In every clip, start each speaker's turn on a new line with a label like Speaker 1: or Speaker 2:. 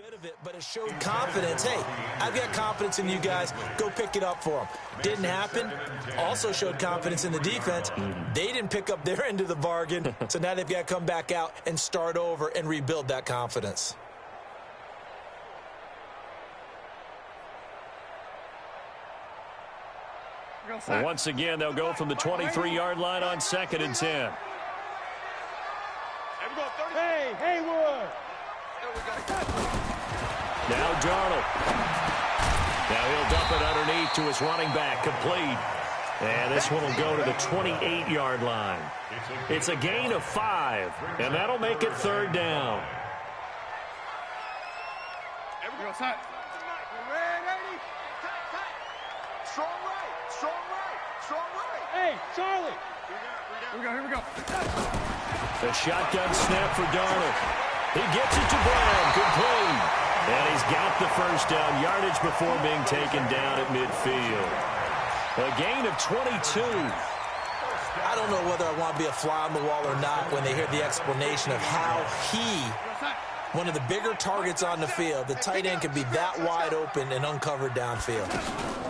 Speaker 1: bit of it, but it showed confidence. Hey, I've got confidence in you guys. Go pick it up for them. Didn't happen. Also showed confidence in the defense. They didn't pick up their end of the bargain, so now they've got to come back out and start over and rebuild that confidence.
Speaker 2: Well, once again, they'll go from the 23-yard line on 2nd and 10.
Speaker 3: Hey, Haywood!
Speaker 2: Now Darnold. Now he'll dump it underneath to his running back, complete. And this one will go to the 28-yard line. It's a gain of 5, and that'll make it 3rd down.
Speaker 3: Everybody outside. Strong right, strong right, strong right. Hey, Charlie. Here we go.
Speaker 2: The shotgun snap for Darnold. He gets it to Brown, complete. And he's got the first down, yardage before being taken down at midfield. A gain of 22.
Speaker 1: I don't know whether I want to be a fly on the wall or not when they hear the explanation of how one of the bigger targets on the field, the tight end could be that wide open and uncovered downfield.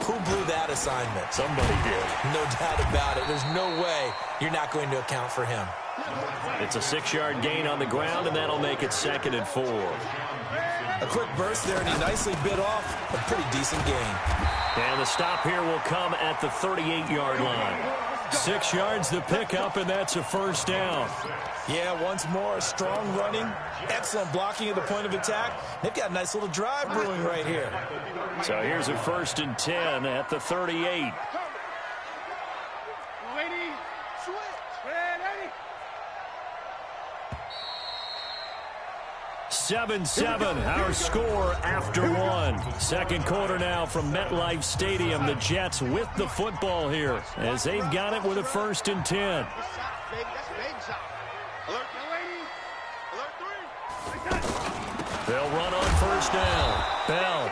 Speaker 1: Who blew that assignment?
Speaker 2: Somebody did.
Speaker 1: No doubt about it. There's no way you're not going to account for him.
Speaker 2: It's a 6-yard gain on the ground, and that'll make it 2nd and 4.
Speaker 1: A quick burst there, and he nicely bit off a pretty decent gain.
Speaker 2: And the stop here will come at the 38-yard line. 6 yards the pickup, and that's a first down.
Speaker 1: Yeah, once more, strong running, excellent blocking at the point of attack. They've got a nice little drive brewing right here.
Speaker 2: So here's a 1st and 10 at the 38. 7-7, our score after 1. Second quarter now from MetLife Stadium. The Jets with the football here as they've got it with a 1st and 10. They'll run on 1st down. Bell.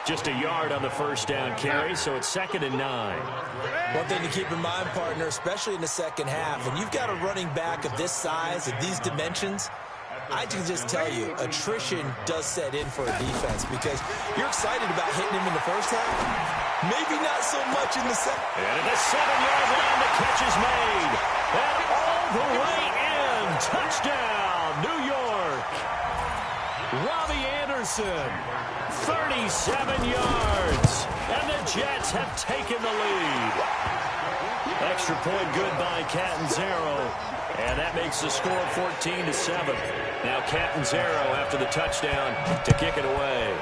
Speaker 2: Just a yard on the 1st down carry, so it's 2nd and 9.
Speaker 1: One thing to keep in mind, partner, especially in the second half, when you've got a running back of this size, of these dimensions, I can just tell you, attrition does set in for a defense because you're excited about hitting him in the first half. Maybe not so much in the second.
Speaker 2: And at the 7-yard line, the catch is made. And all the way in. Touchdown, New York. Robbie Anderson, 37 yards. And the Jets have taken the lead. Extra point good by Catanzaro. And that makes the score 14-7. Now Catanzaro after the touchdown to kick it away.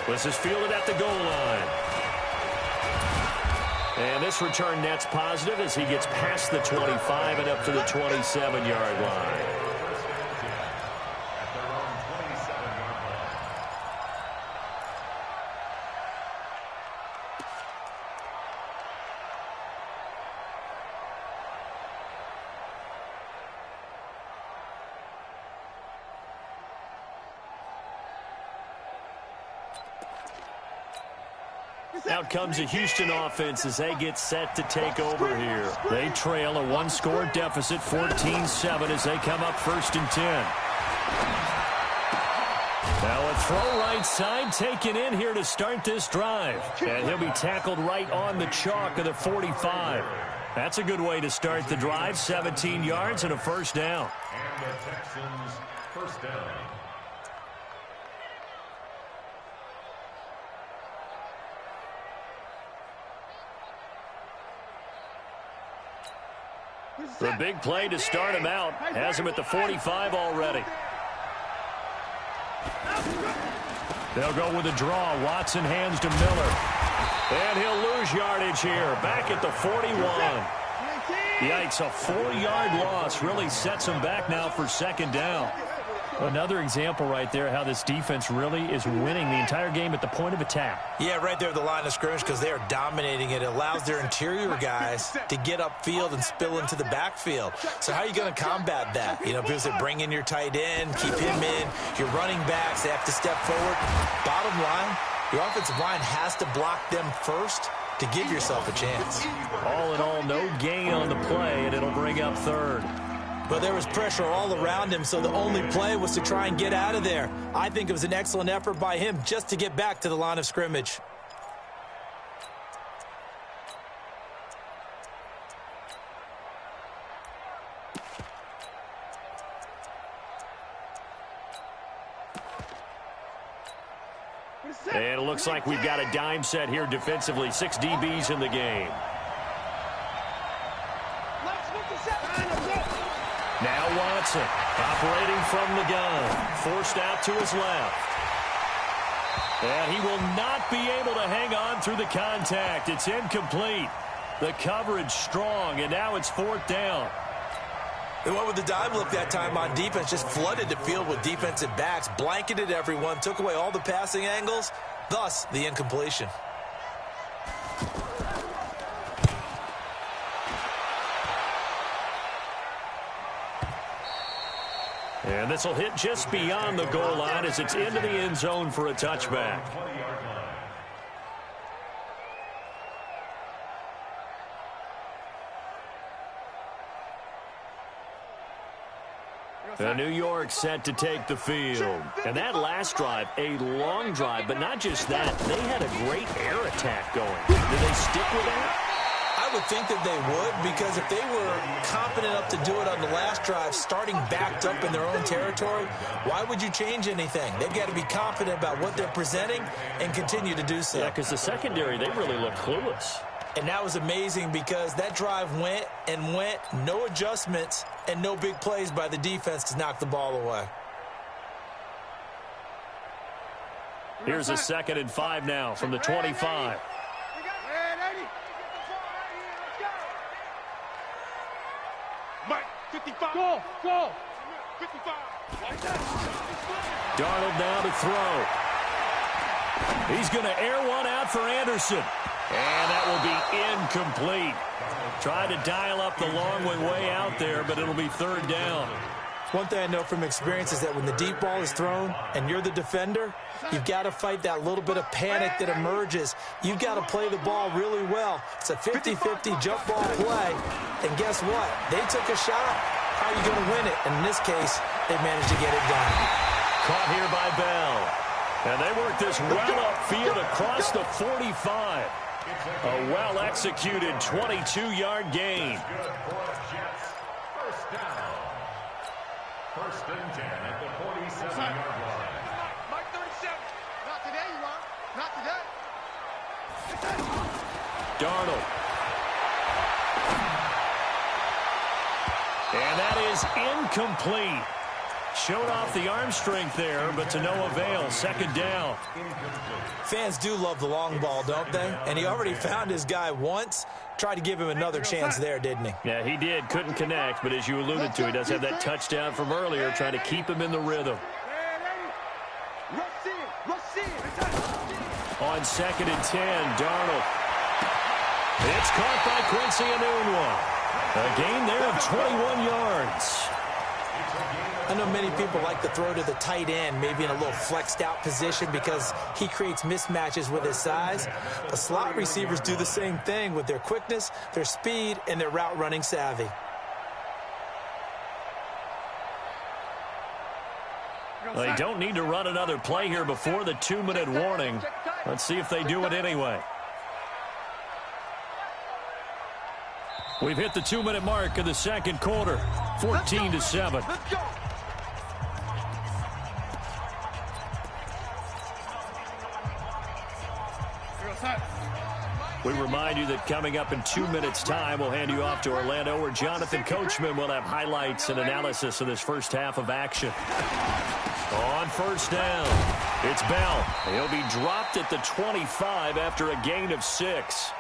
Speaker 2: This is fielded at the goal line. And this return net's positive as he gets past the 25 and up to the 27-yard line. Out comes the Houston offense as they get set to take over here. They trail a 1-score deficit, 14-7, as they come up 1st and 10. Now a throw right side taken in here to start this drive. And he'll be tackled right on the chalk of the 45. That's a good way to start the drive, 17 yards and a 1st down.
Speaker 4: And the Texans' 1st down.
Speaker 2: The big play to start him out. Has him at the 45 already. They'll go with a draw. Watson hands to Miller. And he'll lose yardage here. Back at the 41. Yikes, a 4-yard loss really sets him back now for 2nd down. Another example right there how this defense really is winning the entire game at the point of attack.
Speaker 1: Yeah, right there at the line of scrimmage because they are dominating it. It allows their interior guys to get upfield and spill into the backfield. So how are you going to combat that? You know, because they bring in your tight end, keep him in. Your running backs, they have to step forward. Bottom line, your offensive line has to block them first to give yourself a chance.
Speaker 2: All in all, no gain on the play, and it'll bring up 3rd.
Speaker 1: But there was pressure all around him, so the only play was to try and get out of there. I think it was an excellent effort by him just to get back to the line of scrimmage.
Speaker 2: And it looks like we've got a dime set here defensively. 6 DBs in the game. Now Watson operating from the gun. Forced out to his left. And he will not be able to hang on through the contact. It's incomplete. The coverage strong, and now it's 4th down.
Speaker 1: They went with the dive look that time on defense, just flooded the field with defensive backs, blanketed everyone, took away all the passing angles, thus the incompletion.
Speaker 2: And this will hit just beyond the goal line as it's into the end zone for a touchback. New York set to take the field. And that last drive, a long drive, but not just that. They had a great air attack going. Did they stick with that?
Speaker 1: I would think that they would, because if they were confident enough to do it on the last drive, starting backed up in their own territory, why would you change anything? They've got to be confident about what they're presenting and continue to do so.
Speaker 2: Yeah, because the secondary, they really look clueless.
Speaker 1: And that was amazing because that drive went and went, no adjustments and no big plays by the defense to knock the ball away.
Speaker 2: Here's a 2nd and 5 now from the 25.
Speaker 3: Mike, 55. Go. 55.
Speaker 2: Darnold now to throw. He's going to air one out for Anderson. And that will be incomplete. Tried to dial up the long way out there, but it'll be 3rd down.
Speaker 1: One thing I know from experience is that when the deep ball is thrown and you're the defender, you've got to fight that little bit of panic that emerges. You've got to play the ball really well. It's a 50-50 jump ball play. And guess what? They took a shot. How are you going to win it? And in this case, they managed to get it done.
Speaker 2: Caught here by Bell. And they work this well upfield across the 45. A well-executed 22-yard gain.
Speaker 4: First down. 1st and 10 at the 47-yard line.
Speaker 3: Mike 37. Not today, you are. Not today.
Speaker 2: Darnold. And that is incomplete. Showed off the arm strength there, but to no avail. 2nd down.
Speaker 1: Fans do love the long ball, don't they? And he already found his guy once. Tried to give him another chance there, didn't he?
Speaker 2: Yeah, he did. Couldn't connect, but as you alluded to, he does have that touchdown from earlier, trying to keep him in the rhythm. On 2nd and 10, Darnold. It's caught by Quincy Enunwa. A gain there of 21 yards.
Speaker 1: I know many people like to throw to the tight end, maybe in a little flexed out position because he creates mismatches with his size. But slot receivers do the same thing with their quickness, their speed, and their route running savvy.
Speaker 2: Well, they don't need to run another play here before the 2-minute warning. Let's see if they do it anyway. We've hit the 2-minute mark of the 2nd quarter, 14-7.
Speaker 3: Let's go.
Speaker 2: We remind you that coming up in 2 minutes' time, we'll hand you off to Orlando, where Jonathan Coachman will have highlights and analysis of this first half of action. On 1st down, it's Bell. He'll be dropped at the 25 after a gain of 6.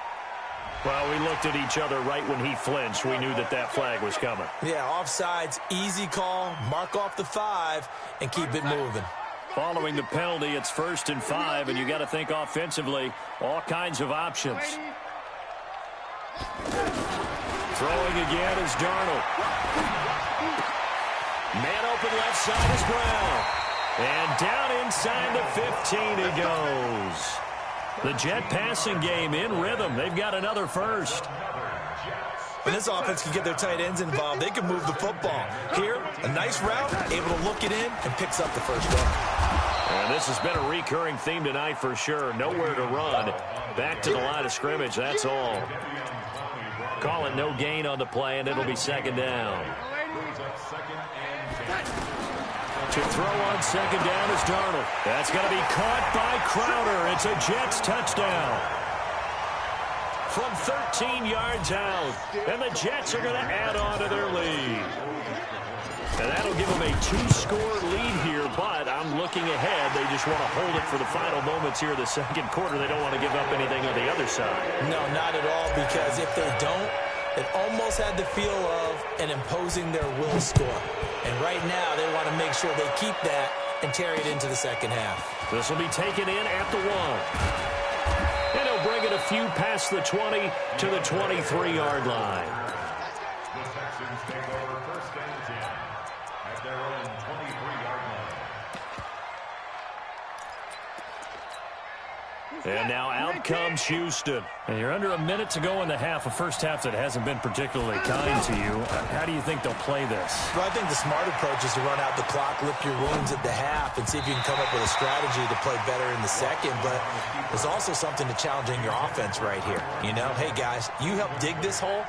Speaker 2: Well, we looked at each other right when he flinched. We knew that that flag was coming.
Speaker 1: Yeah, offsides, easy call, mark off the 5, and keep it moving.
Speaker 2: Following the penalty, it's 1st and 5, and you got to think offensively, all kinds of options. Throwing again is Darnold. Man open left side is Brown. And down inside the 15 he goes. The Jet passing game in rhythm. They've got another first.
Speaker 1: When this offense can get their tight ends involved, they can move the football. Here, a nice route, able to look it in, and picks up the first down.
Speaker 2: And this has been a recurring theme tonight for sure. Nowhere to run. Back to the line of scrimmage, that's all. Call it no gain on the play, and it'll be second down. To throw on second down is Darnold. That's going to be caught by Crowder. It's a Jets touchdown. From 13 yards out. And the Jets are going to add on to their lead. And that'll give them a 2-score lead here, but I'm looking ahead. They just want to hold it for the final moments here of the second quarter. They don't want to give up anything on the other side.
Speaker 1: No, not at all, because if they don't, it almost had the feel of an imposing their will score. And right now, they want to make sure they keep that and carry it into the second half.
Speaker 2: This will be taken in at the 1. And he'll bring it a few past the 20 to the 23-yard line.
Speaker 4: The Texans take over first and 10 at their own 23-yard line.
Speaker 2: And now out comes Houston.
Speaker 5: And you're under a minute to go in the half, a first half that hasn't been particularly kind to you. How do you think they'll play this?
Speaker 1: Well, I think the smart approach is to run out the clock, lick your wounds at the half, and see if you can come up with a strategy to play better in the second. But there's also something to challenging your offense right here. You know, hey, guys, you help dig this hole.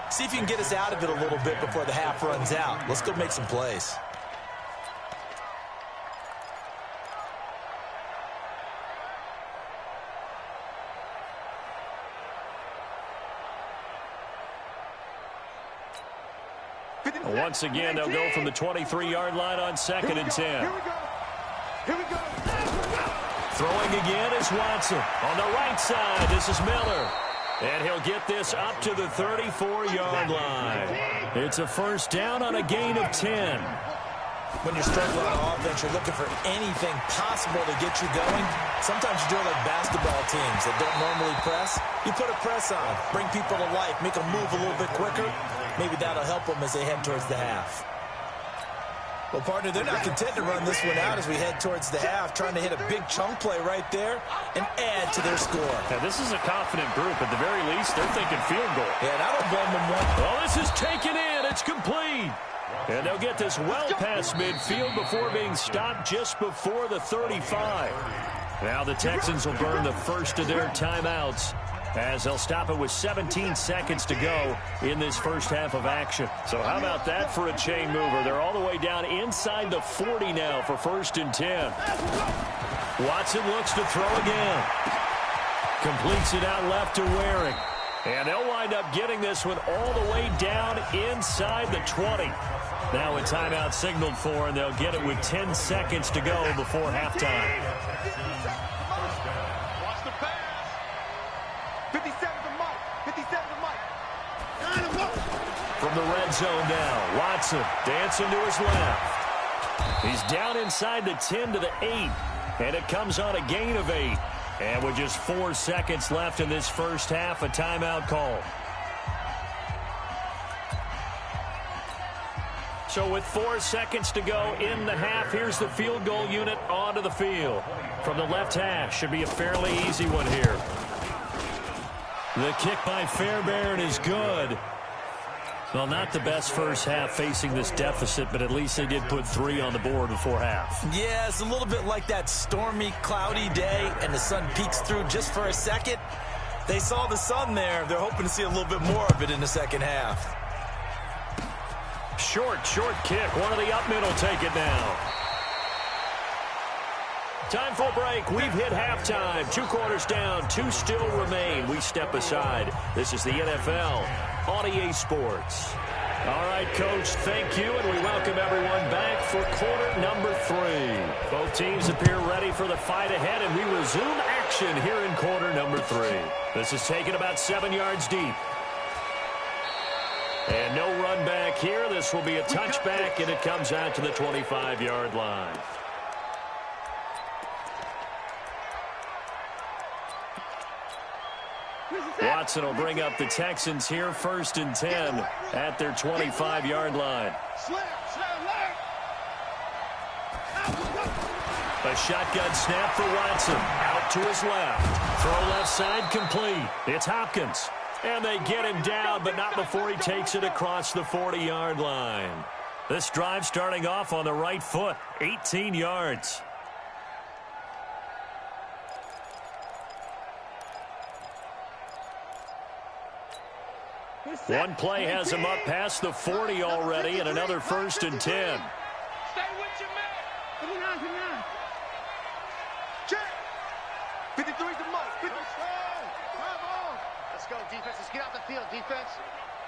Speaker 1: See if you can get us out of it a little bit before the half runs out. Let's go make some plays.
Speaker 2: Once again, they'll go from the 23-yard line on second and 10.
Speaker 3: Here we go.
Speaker 2: Throwing again is Watson. On the right side, this is Miller. And he'll get this up to the 34-yard line. It's a first down on a gain of 10.
Speaker 1: When you're struggling on offense, you're looking for anything possible to get you going. Sometimes you do it like basketball teams that don't normally press. You put a press on, bring people to life, make them move a little bit quicker. Maybe that'll help them as they head towards the half. Well, partner, they're not content to run this one out as we head towards the half, trying to hit a big chunk play right there and add to their score.
Speaker 5: Now, this is a confident group. At the very least, they're thinking field goal.
Speaker 1: Yeah, and I don't blame them one.
Speaker 2: Well, this is taken in. It's complete. And they'll get this well past midfield before being stopped just before the 35. Now the Texans will burn the first of their timeouts as they'll stop it with 17 seconds to go in this first half of action. So how about that for a chain mover? They're all the way down inside the 40 now for first and 10. Watson looks to throw again. Completes it out left to Waring. And they'll wind up getting this one all the way down inside the 20. Now a timeout signaled for, and they'll get it with 10 seconds to go before halftime.
Speaker 3: Watch the pass. 57 to Mike. 57 to Mike.
Speaker 2: From the red zone now, Watson dancing to his left. He's down inside the 10 to the 8, and it comes on a gain of 8. And with just 4 seconds left in this first half, a timeout call. So with 4 seconds to go in the half, here's the field goal unit onto the field. From the left hash, should be a fairly easy one here. The kick by Fairbairn is good. Well, not the best first half facing this deficit, but at least they did put 3 on the board before half.
Speaker 1: Yeah, it's a little bit like that stormy, cloudy day, and the sun peeks through just for a second. They saw the sun there. They're hoping to see a little bit more of it in the second half.
Speaker 2: Short kick. One of the up middle take it now. Time for a break. We've hit halftime. 2 quarters down. 2 still remain. We step aside. This is the NFL on EA Sports. All right, Coach, thank you, and we welcome everyone back for quarter number 3. Both teams appear ready for the fight ahead, and we resume action here in quarter number 3. This is taken about 7 yards deep. And no run back here. This will be a touchback, and it comes out to the 25-yard line. Watson will bring up the Texans here, first and 10 at their 25-yard line. A shotgun snap for Watson. Out to his left. Throw left side complete. It's Hopkins. And they get him down, but not before he takes it across the 40-yard line. This drive starting off on the right foot, 18 yards. One play has him up past the 40 already, and another 1st and 10.
Speaker 3: Stay with your man. 59. Check. 53 is the most. 57. Let's go, defense. Let's get out the field, defense.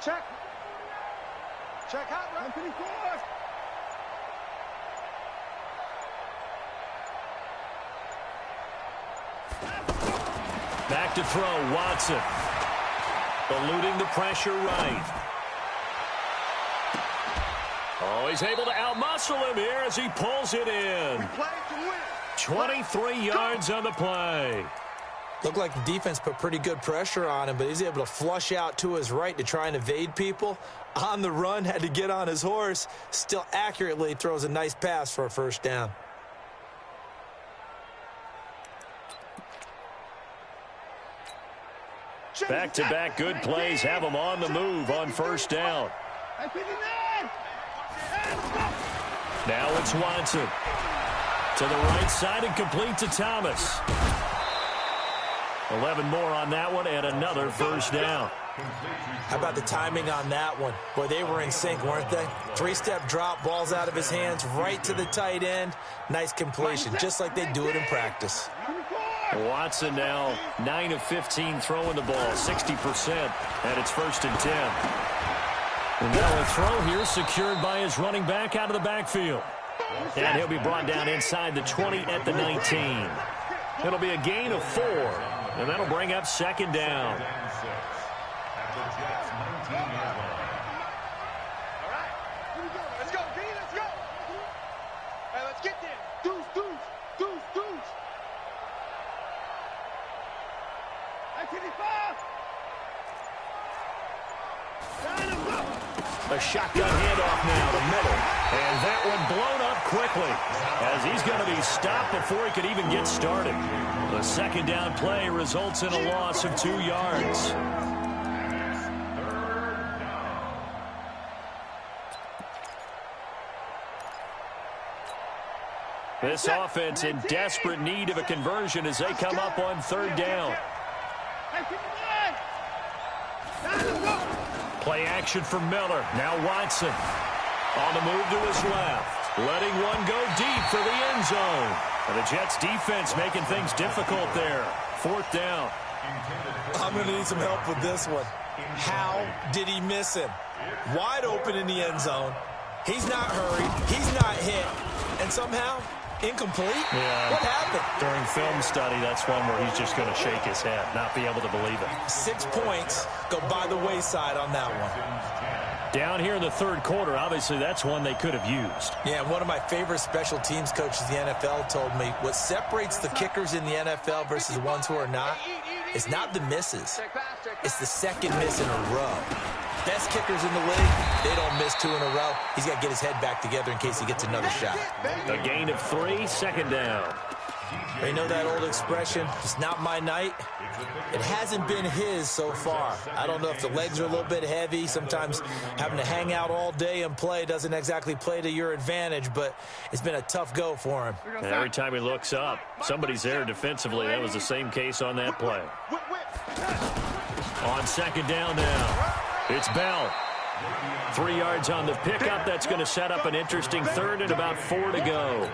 Speaker 3: Check. Check out, right? 54.
Speaker 2: Back to throw, Watson. Eluding the pressure right. Oh, he's able to outmuscle him here as he pulls it in.
Speaker 3: We play to win.
Speaker 2: 23 yards on the play.
Speaker 1: Looked like the defense put pretty good pressure on him, but he's able to flush out to his right to try and evade people. On the run, had to get on his horse. Still accurately throws a nice pass for a 1st down.
Speaker 2: Back-to-back good plays have him on the move on 1st down. Now it's Watson. To the right side and complete to Thomas. 11 more on that one and another 1st down.
Speaker 1: How about the timing on that one? Boy, they were in sync, weren't they? 3-step drop, balls out of his hands, right to the tight end. Nice completion, just like they do it in practice.
Speaker 2: Watson now 9 of 15 throwing the ball, 60%, and it's 1st and 10. And now a throw here secured by his running back out of the backfield. And he'll be brought down inside the 20 at the 19. It'll be a gain of 4, and that'll bring up 2nd down.
Speaker 3: Let's go, D. Let's go. Hey, let's get there. Deuce.
Speaker 2: A shotgun handoff now to Miller. And that one blown up quickly as he's going to be stopped before he could even get started. The 2nd down play results in a loss of 2 yards. This offense in desperate need of a conversion as they come up on 3rd down. Play action for Miller. Now Watson on the move to his left. Letting one go deep for the end zone. And the Jets defense making things difficult there. 4th down.
Speaker 1: I'm going to need some help with this one. How did he miss him? Wide open in the end zone. He's not hurried. He's not hit. And somehow, incomplete?
Speaker 2: Yeah.
Speaker 1: What happened?
Speaker 2: During film study, that's one where he's just going to shake his head, not be able to believe it.
Speaker 1: 6 points go by the wayside on that one.
Speaker 2: Down here in the 3rd quarter, obviously that's one they could have used.
Speaker 1: Yeah, one of my favorite special teams coaches in the NFL told me what separates the kickers in the NFL versus the ones who are not is not the misses. It's the 2nd miss in a row. Best kickers in the league, they don't miss 2 in a row. He's got to get his head back together in case he gets another shot.
Speaker 2: A gain of 3, 2nd down.
Speaker 1: You know that old expression, it's not my night? It hasn't been his so far. I don't know if the legs are a little bit heavy. Sometimes having to hang out all day and play doesn't exactly play to your advantage, but it's been a tough go for him.
Speaker 2: And every time he looks up, somebody's there defensively. That was the same case on that play. On 2nd down now, it's Bell. 3 yards on the pickup. That's going to set up an interesting 3rd and about 4 to go.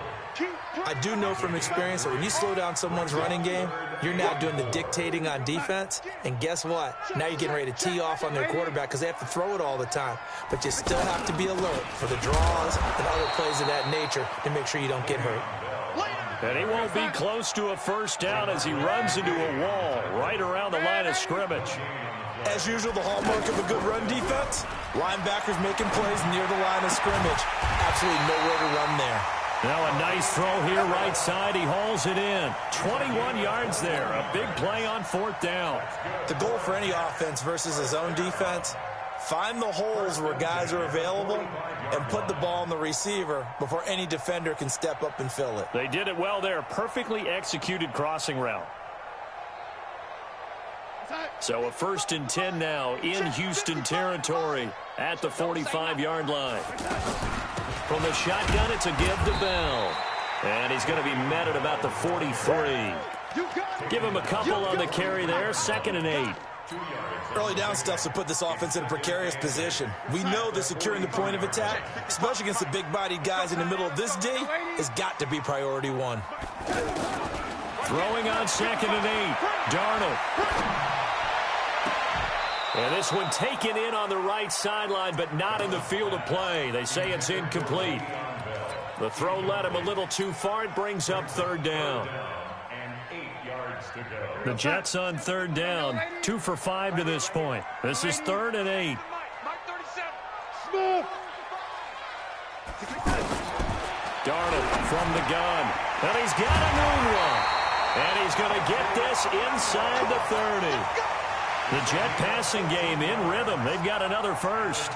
Speaker 1: I do know from experience that when you slow down someone's running game, you're now doing the dictating on defense. And guess what? Now you're getting ready to tee off on their quarterback because they have to throw it all the time. But you still have to be alert for the draws and other plays of that nature to make sure you don't get hurt.
Speaker 2: And he won't be close to a 1st down as he runs into a wall right around the line of scrimmage.
Speaker 1: As usual, the hallmark of a good run defense, linebackers making plays near the line of scrimmage. Absolutely nowhere to run there.
Speaker 2: Now a nice throw here right side. He hauls it in. 21 yards there. A big play on 4th down.
Speaker 1: The goal for any offense versus his own defense, find the holes where guys are available and put the ball in the receiver before any defender can step up and fill it.
Speaker 2: They did it well there. Perfectly executed crossing route.
Speaker 5: So a 1st and 10 now in Houston territory at the 45-yard line. From the shotgun, it's a give to Bell. And he's going to be met at about the 43. Give him a couple on the carry there. 2nd and 8.
Speaker 1: Early down stuff to put this offense in a precarious position. We know that securing the point of attack, especially against the big-bodied guys in the middle of this D, has got to be priority one.
Speaker 5: Throwing on 2nd and 8. Darnold. And this one taken in on the right sideline, but not in the field of play. They say it's incomplete. The throw led him a little too far. It brings up 3rd down. The Jets on 3rd down. 2 for 5 to this point. This is 3rd and 8. Darnold from the gun. And he's got a moonwalk. And he's going to get this inside the 30. The Jet passing game in rhythm. They've got another first.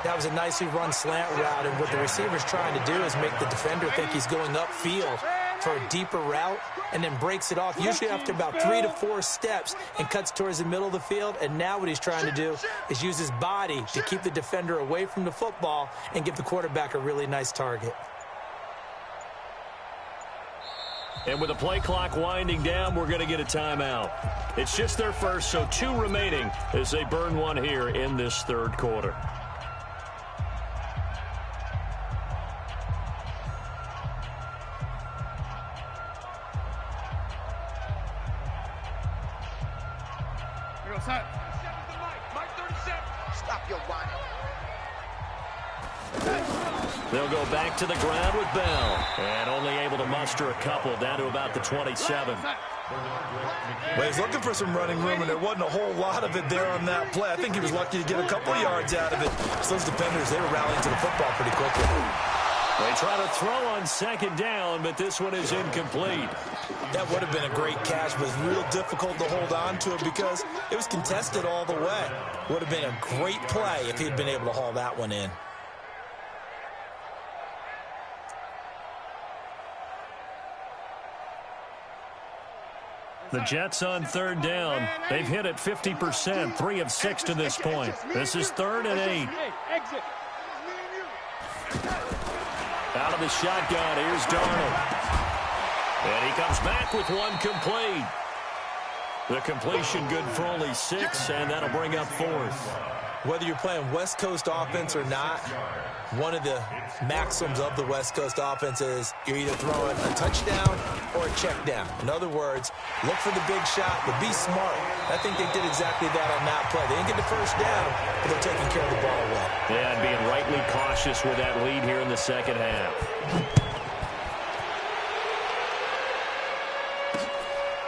Speaker 1: That was a nicely run slant route, and what the receiver's trying to do is make the defender think he's going upfield for a deeper route, and then breaks it off, usually after about 3 to 4 steps, and cuts towards the middle of the field. And now what he's trying to do is use his body to keep the defender away from the football and give the quarterback a really nice target.
Speaker 5: And with the play clock winding down, we're going to get a timeout. It's just their first, so 2 remaining as they burn one here in this 3rd quarter.
Speaker 3: Stop your whining.
Speaker 5: They'll go back to the ground with Bell. And only able to muster a couple down to about the 27.
Speaker 1: Well, he's looking for some running room, and there wasn't a whole lot of it there on that play. I think he was lucky to get a couple yards out of it. So those defenders, they were rallying to the football pretty quickly.
Speaker 5: They try to throw on 2nd down, but this one is incomplete.
Speaker 1: That would have been a great catch, but it was real difficult to hold on to it because it was contested all the way. Would have been a great play if he'd been able to haul that one in.
Speaker 5: The Jets on 3rd down. They've hit it 50%, 3 of 6 to this point. This is 3rd and 8. Out of the shotgun, here's Darnold. And he comes back with one complete. The completion good for only 6, and that'll bring up 4th.
Speaker 1: Whether you're playing West Coast offense or not, one of the maxims of the West Coast offense is you're either throwing a touchdown or a check down. In other words, look for the big shot, but be smart. I think they did exactly that on that play. They didn't get the first down, but they're taking care of the ball well.
Speaker 5: Yeah, and being rightly cautious with that lead here in the 2nd half.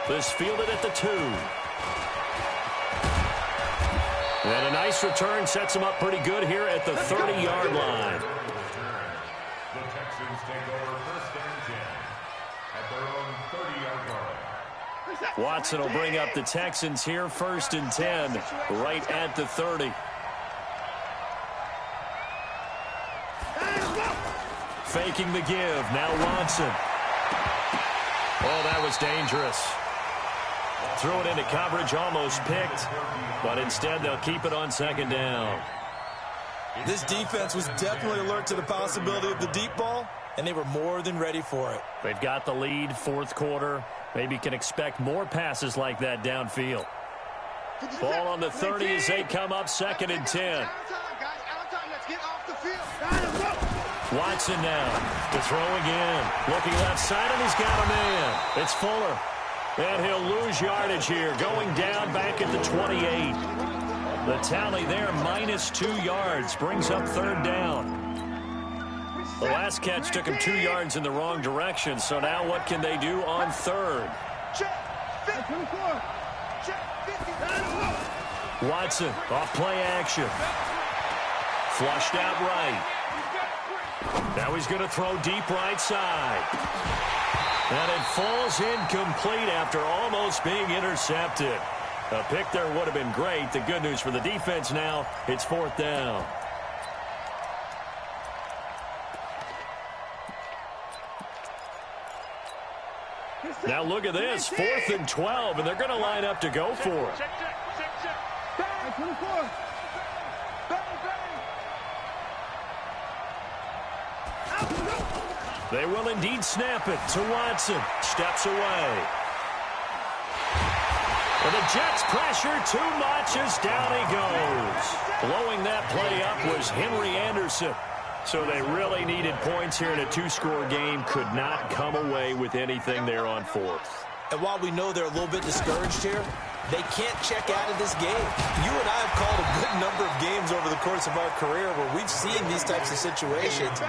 Speaker 5: This fielded at the 2. And a nice return sets him up pretty good here at the 30-yard line.
Speaker 4: The Texans take over 1st and 10 at their own 30-yard line.
Speaker 5: Watson will bring up the Texans here, 1st and 10, right at the 30. Faking the give, now Watson. Oh, that was dangerous. Threw it into coverage, almost picked, but instead they'll keep it on 2nd down.
Speaker 1: This defense was definitely alert to the possibility of the deep ball, and they were more than ready for it.
Speaker 5: They've got the lead, 4th quarter. Maybe can expect more passes like that downfield. Ball on the 30 as they come up 2nd and 10. Watson now to throw again. Looking left side, and he's got a man. It's Fuller. And he'll lose yardage here, going down back at the 28. The tally there, minus 2 yards, brings up 3rd down. The last catch took him 2 yards in the wrong direction, so now what can they do on 3rd? Watson, off play action. Flushed out right. Now he's going to throw deep right side. And it falls incomplete after almost being intercepted. A pick there would have been great. The good news for the defense now, it's 4th down. Now look at this, 4th and 12, and they're going to line up to go for it. They will indeed snap it to Watson. Steps away. And the Jets pressure too much as down he goes. Blowing that play up was Henry Anderson. So they really needed points here in a 2-score game. Could not come away with anything there on 4th.
Speaker 1: And while we know they're a little bit discouraged here, they can't check out of this game. You and I have called a good number of games over the course of our career where we've seen these types of situations.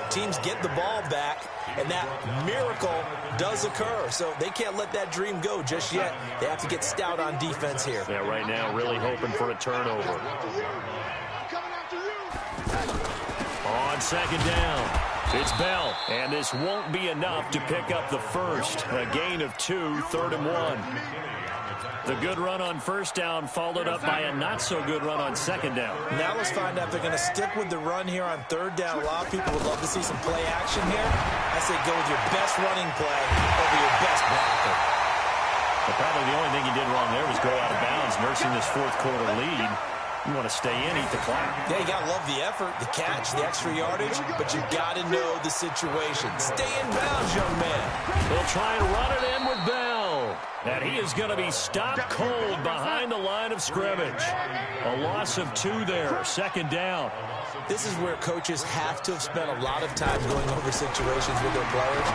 Speaker 1: Teams get the ball back, and that miracle does occur. So they can't let that dream go just yet. They have to get stout on defense here.
Speaker 5: Yeah, right now really hoping for a turnover. On 2nd down, it's Bell, and this won't be enough to pick up the first. A gain of 2, 3rd and 1. The good run on 1st down followed up by a not-so-good run on 2nd down.
Speaker 1: Now let's find out if they're going to stick with the run here on 3rd down. A lot of people would love to see some play action here. I say go with your best running play over your best blocker.
Speaker 5: But probably the only thing he did wrong there was go out of bounds, nursing this 4th quarter lead. You want to stay in, eat the clock.
Speaker 1: Yeah, you got to love the effort, the catch, the extra yardage, but you got to know the situation. Stay in bounds, young man.
Speaker 5: They'll try and run it in with Bell. And he is going to be stopped cold behind the line of scrimmage. A loss of 2 there, 2nd down.
Speaker 1: This is where coaches have to have spent a lot of time going over situations with their players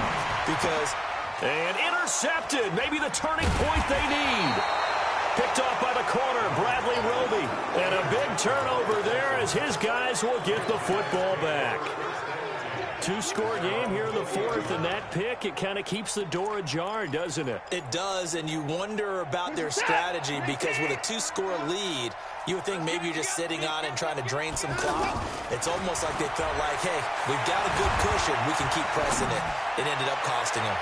Speaker 1: because...
Speaker 5: And intercepted, maybe the turning point they need. Picked off by the corner, Bradley Roby. And a big turnover there as his guys will get the football back. 2-score game here in the 4th, and that pick, it kind of keeps the door ajar, doesn't it?
Speaker 1: It does, and you wonder about their strategy because with a 2-score lead, you would think maybe you're just sitting on it and trying to drain some clock. It's almost like they felt like, hey, we've got a good cushion. We can keep pressing it. It ended up costing them.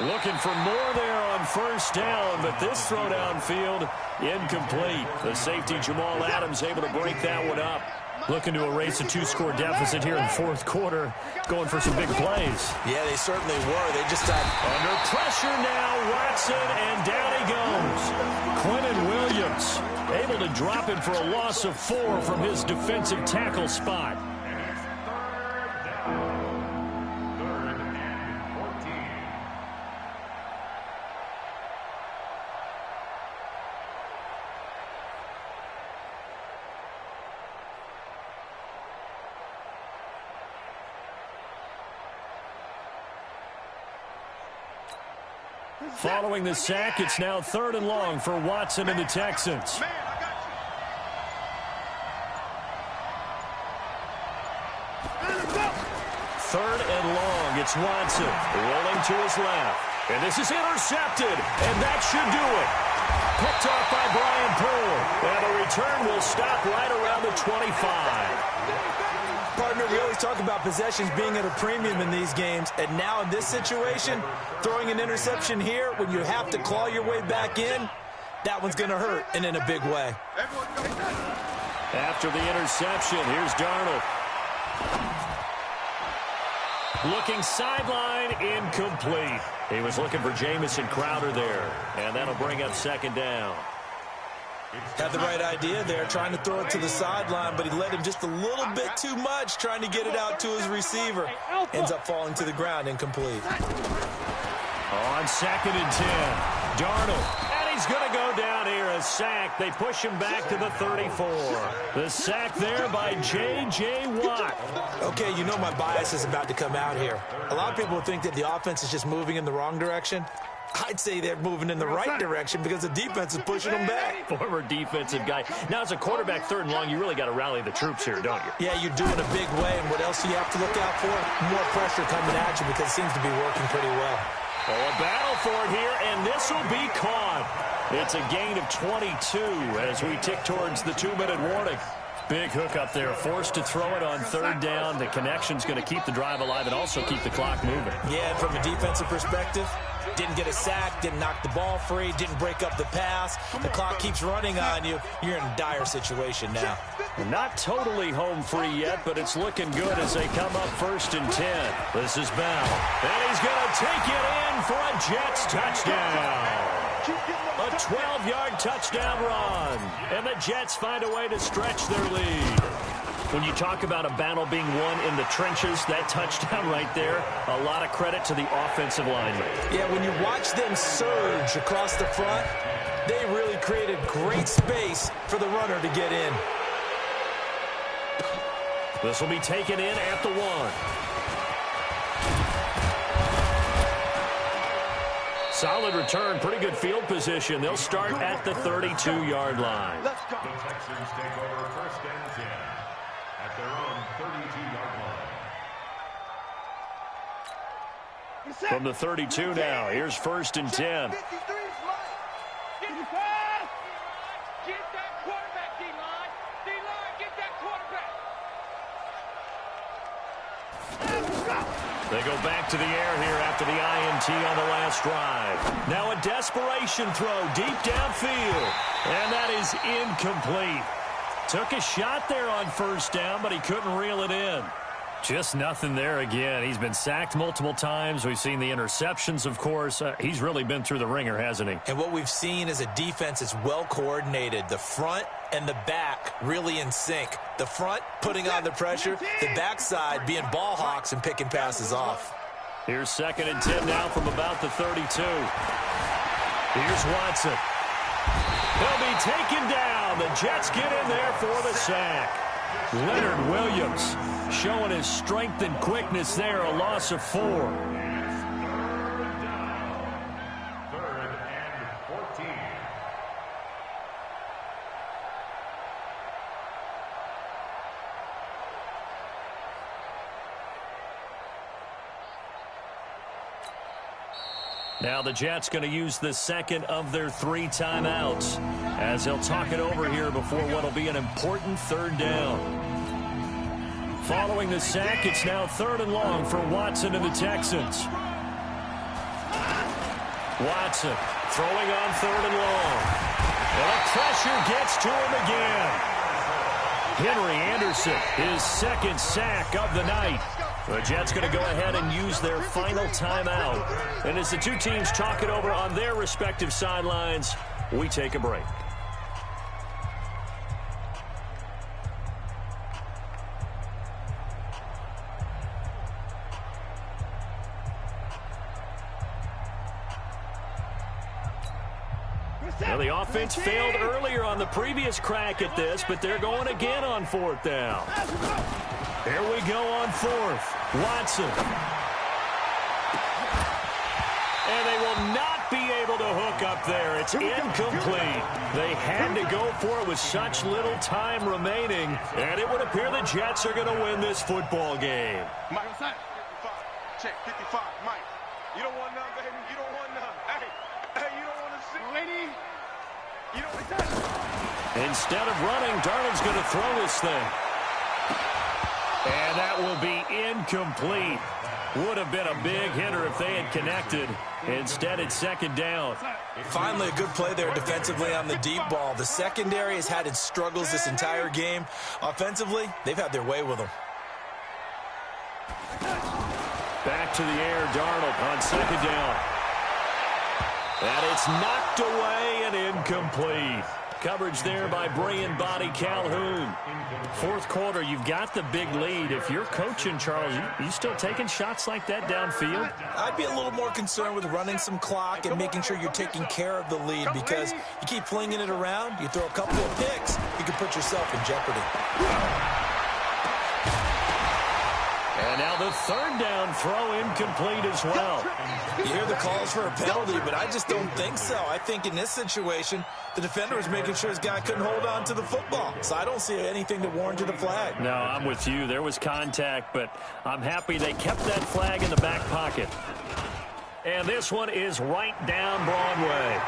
Speaker 5: Looking for more there on 1st down, but this throw downfield incomplete. The safety Jamal Adams able to break that one up. Looking to erase a 2-score deficit here in the 4th quarter. Going for some big plays.
Speaker 1: Yeah, they certainly were. They just got
Speaker 5: under pressure now. Watson, and down he goes. Quentin Williams able to drop him for a loss of 4 from his defensive tackle spot. Following the sack, it's now 3rd and long for Watson and the Texans. 3rd and long, it's Watson rolling to his left. And this is intercepted, and that should do it. Picked off by Brian Poole. And the return will stop right around the 25.
Speaker 1: Partner, we always talk about possessions being at a premium in these games, and now in this situation, throwing an interception here when you have to claw your way back in, that one's going to hurt, and in a big way.
Speaker 5: After the interception, here's Darnold. Looking sideline, incomplete. He was looking for Jamison Crowder there, and that'll bring up 2nd down.
Speaker 1: Had the right idea there, trying to throw it to the sideline, but he let him just a little bit too much, trying to get it out to his receiver. Ends up falling to the ground, incomplete.
Speaker 5: On 2nd and 10, Darnold. And he's going to go down here, a sack. They push him back to the 34. The sack there by J.J. Watt.
Speaker 1: Okay, you know my bias is about to come out here. A lot of people think that the offense is just moving in the wrong direction. I'd say they're moving in the right direction because the defense is pushing them back.
Speaker 5: Former defensive guy. Now, as a quarterback 3rd and long, you really got to rally the troops here, don't you?
Speaker 1: Yeah, you're doing a big way, and what else do you have to look out for? More pressure coming at you because it seems to be working pretty well.
Speaker 5: Oh, a battle for it here, and this will be caught. It's a gain of 22 as we tick towards the 2-minute warning. Big hook up there, forced to throw it on 3rd down. The connection's going to keep the drive alive and also keep the clock moving.
Speaker 1: Yeah, and from a defensive perspective, Didn't get a sack, didn't knock the ball free, didn't break up the pass. The clock keeps running on you. You're in a dire situation now.
Speaker 5: Not totally home free yet, but it's looking good as they come up 1st and 10. This is Bell. And he's going to take it in for a Jets touchdown. A 12-yard touchdown run. And the Jets find a way to stretch their lead. When you talk about a battle being won in the trenches, that touchdown right there, a lot of credit to the offensive linemen.
Speaker 1: Yeah, when you watch them surge across the front, they really created great space for the runner to get in.
Speaker 5: This will be taken in at the 1. Solid return, pretty good field position. They'll start at the 32-yard line.
Speaker 4: The Texans take over 1st and 10 at their own 32-yard line.
Speaker 5: From the 32 now, here's 1st and 10.
Speaker 3: Get that quarterback, D-line. D-line, get that quarterback.
Speaker 5: They go back to the air here after the INT on the last drive. Now a desperation throw deep downfield. And that is incomplete. Took a shot there on 1st down, but he couldn't reel it in. Just nothing there again. He's been sacked multiple times. We've seen the interceptions, of course. He's really been through the ringer, hasn't he?
Speaker 1: And what we've seen is a defense that's well coordinated. The front and the back really in sync. The front putting on the pressure, the backside being ball hawks and picking passes off.
Speaker 5: Here's 2nd and 10 now from about the 32. Here's Watson. He'll be taken down. The Jets get in there for the sack. Leonard Williams showing his strength and quickness there, a loss of 4.
Speaker 4: 3rd and 14.
Speaker 5: Now the Jets going to use the 2nd of their 3 timeouts as they'll talk it over here before what will be an important 3rd down. Following the sack, it's now 3rd and long for Watson and the Texans. Watson throwing on 3rd and long. And the pressure gets to him again. Henry Anderson, his 2nd sack of the night. The Jets going to go ahead and use their final timeout. And as the two teams talk it over on their respective sidelines, we take a break. Now the offense failed earlier on the previous crack at this, but they're going again on 4th down. Here we go on 4th. Watson. And they will not be able to hook up there. It's incomplete. They had to go for it with such little time remaining, and it would appear the Jets are going to win this football game.
Speaker 3: Mike, 55. Check, 55. Mike, you don't want none, baby. You don't want none. Hey, you don't want to see. Lady, you don't want that.
Speaker 5: Instead of running, Darnold's going to throw this thing. And that will be incomplete. Would have been a big hitter if they had connected. Instead, it's 2nd down.
Speaker 1: Finally, a good play there defensively on the deep ball. The secondary has had its struggles this entire game. Offensively, they've had their way with them.
Speaker 5: Back to the air, Darnold on 2nd down. And it's knocked away and incomplete. Coverage there by Brian Body Calhoun. 4th quarter, you've got the big lead. If you're coaching, Charles, you still taking shots like that downfield?
Speaker 1: I'd be a little more concerned with running some clock and making sure you're taking care of the lead, because you keep flinging it around, you throw a couple of picks, you can put yourself in jeopardy.
Speaker 5: And now the 3rd down throw incomplete as well.
Speaker 1: You hear the calls for a penalty, but I just don't think so. I think in this situation, the defender was making sure his guy couldn't hold on to the football. So I don't see anything to warrant a flag.
Speaker 5: No, I'm with you. There was contact, but I'm happy they kept that flag in the back pocket. And this one is right down Broadway.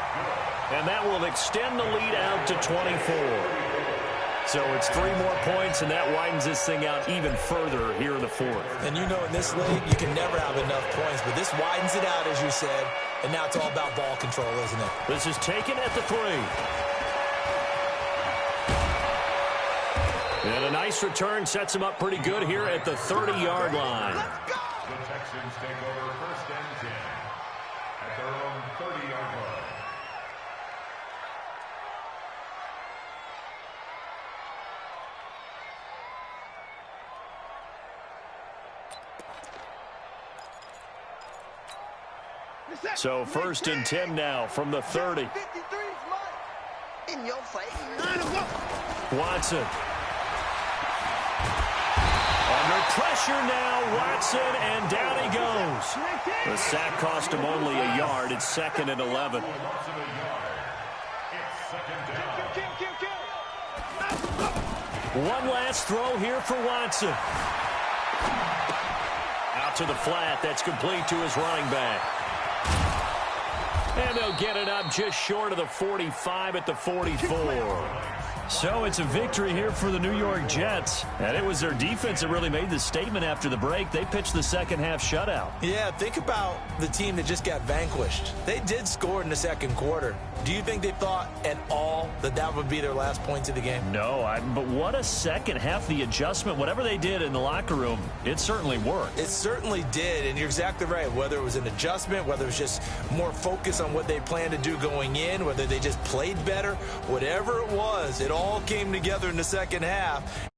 Speaker 5: And that will extend the lead out to 24. So it's 3 more points, and that widens this thing out even further here in the fourth.
Speaker 1: And you know in this league, you can never have enough points, but this widens it out, as you said, and now it's all about ball control, isn't it?
Speaker 5: This is taken at the 3. And a nice return sets him up pretty good here at the 30-yard line.
Speaker 4: The Texans take over 1st and 10 at their own 30-yard line.
Speaker 5: So 1st and 10 now from the 30.
Speaker 6: In your face.
Speaker 5: Watson. Under pressure now, Watson, and down he goes. The sack cost him only a yard. It's 2nd and 11. One last throw here for Watson. Out to the flat. That's complete to his running back. And they'll get it up just short of the 45 at the 44. So it's a victory here for the New York Jets. And it was their defense that really made the statement after the break. They pitched the second half shutout.
Speaker 1: Yeah, think about the team that just got vanquished. They did score in the second quarter. Do you think they thought at all that that would be their last points of the game?
Speaker 5: No, but what a second half. The adjustment, whatever they did in the locker room, it certainly worked.
Speaker 1: It certainly did, and you're exactly right. Whether it was an adjustment, whether it was just more focus on what they planned to do going in, whether they just played better, whatever it was, it all came together in the second half.